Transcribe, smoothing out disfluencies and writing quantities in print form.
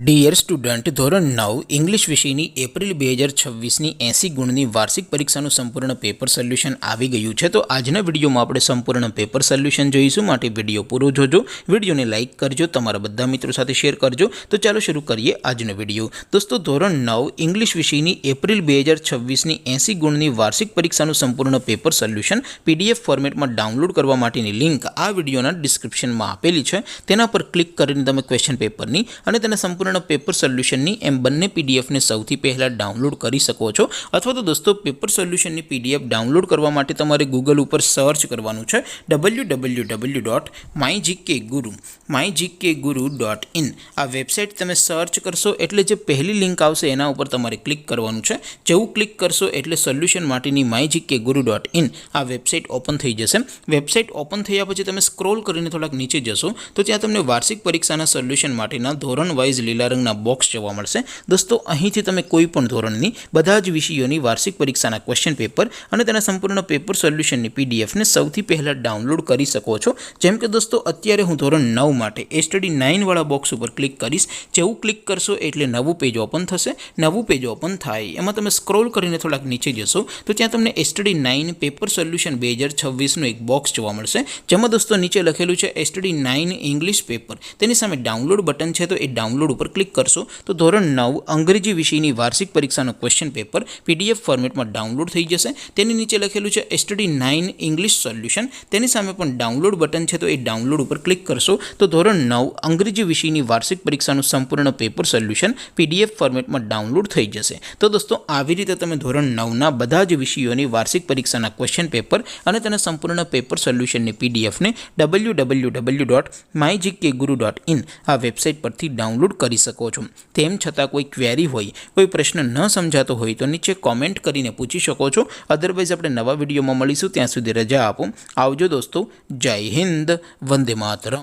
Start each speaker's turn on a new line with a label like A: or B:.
A: Dear student, ધોરણ 9 English વિષયની April 2026ની 80 ગુણની વાર્ષિક પરીક્ષાનું સંપૂર્ણ પેપર સોલ્યુશન આવી ગયું છે. તો આજના વિડીયોમાં આપણે સંપૂર્ણ પેપર સોલ્યુશન જોઈશું. માટે વિડીયો પૂરો જોજો, વિડીયોને લાઇક કરજો, તમારા બધા મિત્રો સાથે શેર કરજો. તો ચાલો શરૂ કરીએ આજનો વિડીયો. દોસ્તો, ધોરણ 9 ઇંગ્લિશ વિષયની એપ્રિલ 2026ની 80 ગુણની વાર્ષિક પરીક્ષાનું સંપૂર્ણ પેપર સોલ્યુશન પીડીએફ ફોર્મેટમાં ડાઉનલોડ કરવા માટેની લિંક આ વિડીયોના ડિસ્ક્રિપ્શનમાં આપેલી છે. તેના પર ક્લિક કરીને તમે ક્વેશ્ચન પેપરની અને તેના સંપૂર્ણ પેપર સોલ્યુશનની એમ બંને પીડીએફને સૌથી પહેલાં ડાઉનલોડ કરી શકો છો. અથવા તો દોસ્તો, પેપર સોલ્યુશનની પીડીએફ ડાઉનલોડ કરવા માટે તમારે ગૂગલ ઉપર સર્ચ કરવાનું છે www.mygkguru.in. આ વેબસાઇટ તમે સર્ચ કરશો એટલે જે પહેલી લિંક આવશે એના ઉપર તમારે ક્લિક કરવાનું છે. જેવું ક્લિક કરશો એટલે સોલ્યુશન માટેની mygkguru.in આ વેબસાઇટ ઓપન થઈ જશે. વેબસાઇટ ઓપન થયા પછી તમે સ્ક્રોલ કરીને થોડાક નીચે જશો તો ત્યાં તમને વાર્ષિક પરીક્ષાના સોલ્યુશન માટેના ધોરણ વાઇઝ લીલા રંગના બોક્સ જોવા મળશે. દોસ્તો, અહીંથી તમે કોઈ પણ ધોરણની બધા જ વિષયોની વાર્ષિક પરીક્ષાના ક્વેશ્ચન પેપર અને તેના સંપૂર્ણ પેપર સોલ્યુશનની પીડીએફને સૌથી પહેલાં ડાઉનલોડ કરી શકો છો. જેમ કે દોસ્તો, અત્યારે હું ધોરણ 9 માટે સ્ટડી 9 વાળા બોક્સ ઉપર ક્લિક કરીશ. જેવું ક્લિક કરશો એટલે નવું પેજ ઓપન થશે. નવું પેજ ઓપન થાય એમાં તમે સ્ક્રોલ કરીને થોડાક નીચે જશો તો ત્યાં તમને સ્ટડી 9 પેપર સોલ્યુશન 2026નું એક બોક્સ જોવા મળશે. જેમાં દોસ્તો નીચે લખેલું છે સ્ટડી 9 ઇંગ્લિશ પેપર. તેની સામે ડાઉનલોડ બટન છે, તો એ ડાઉનલોડ ઉપર ક્લિક કરશો તો ધોરણ 9 અંગ્રેજી વિષયની વાર્ષિક પરીક્ષાનો ક્વેશ્ચન પેપર પીડીએફ ફોર્મેટમાં ડાઉનલોડ થઈ જશે. તેની નીચે લખેલું છે સ્ટડી 9 ઇંગ્લિશ સોલ્યુશન. તેની સામે પણ ડાઉનલોડ બટન છે, તો એ ડાઉનલોડ ઉપર ક્લિક કરશો તો ધોરણ 9 અંગ્રેજી વિષયની વાર્ષિક પરીક્ષાનું સંપૂર્ણ પેપર સોલ્યુશન પીડીએફ ફોર્મેટમાં ડાઉનલોડ થઈ જશે. તો દોસ્તો, આવી રીતે તમે ધોરણ 9ના બધા જ વિષયોની વાર્ષિક પરીક્ષાના ક્વેશ્ચન પેપર અને તેના સંપૂર્ણ પેપર સોલ્યુશનની પીડીએફને www.mygkguru.in આ વેબસાઇટ પરથી ડાઉનલોડ કરી શકો છો. તેમ છતાં કોઈ ક્વેરી હોય, કોઈ પ્રશ્ન ન સમજાતો હોય તો નીચે કોમેન્ટ કરીને પૂછી શકો છો. અદરવાઇઝ આપણે નવા વિડીયોમાં મળીશું. ત્યાં સુધી રજા આપો. આવજો દોસ્તો. જય હિન્દ. વંદે માતરમ.